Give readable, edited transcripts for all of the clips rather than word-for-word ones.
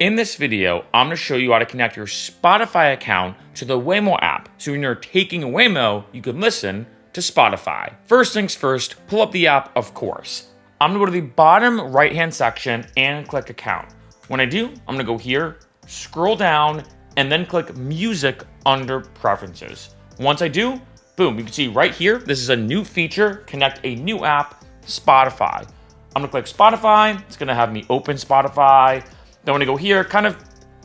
In this video, I'm going to show you how to connect your Spotify account to the Waymo app. So when you're taking a Waymo, you can listen to Spotify. First things first, pull up the app, of course. I'm going to go to the bottom right-hand section and click account. When I do, I'm going to go here, scroll down, and then click music under preferences. Once I do, boom, you can see right here, this is a new feature, connect a new app, Spotify. I'm going to click Spotify. It's going to have me open Spotify. Then when I go here, kind of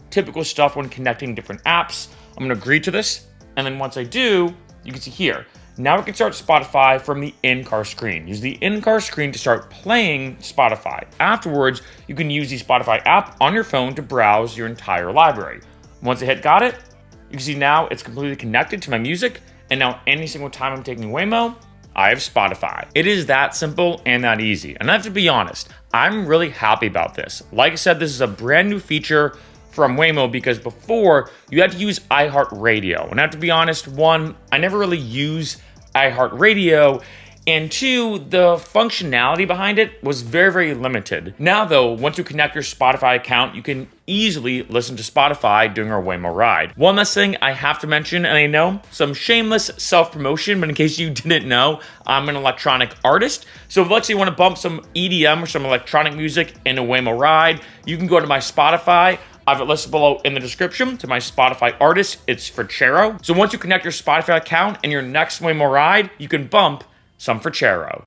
typical stuff when connecting different apps. I'm going to agree to this. And then once I do, you can see here. Now we can start Spotify from the in-car screen. Use the in-car screen to start playing Spotify. Afterwards, you can use the Spotify app on your phone to browse your entire library. Once I hit got it, you can see now it's completely connected to my music. And now any single time I'm taking Waymo, I have Spotify. It is that simple and that easy. And I have to be honest, I'm really happy about this. Like I said, this is a brand new feature from Waymo because before you had to use iHeartRadio. And I have to be honest, one, I never really use iHeartRadio. And two, the functionality behind it was very, very limited. Now though, once you connect your Spotify account, you can easily listen to Spotify during our Waymo ride. One last thing I have to mention, and I know some shameless self-promotion, but in case you didn't know, I'm an electronic artist. So if let's say you want to bump some EDM or some electronic music in a Waymo ride, you can go to my Spotify. I have it listed below in the description to my Spotify artist. It's Frachero. So once you connect your Spotify account and your next Waymo ride, you can bump some Frachero.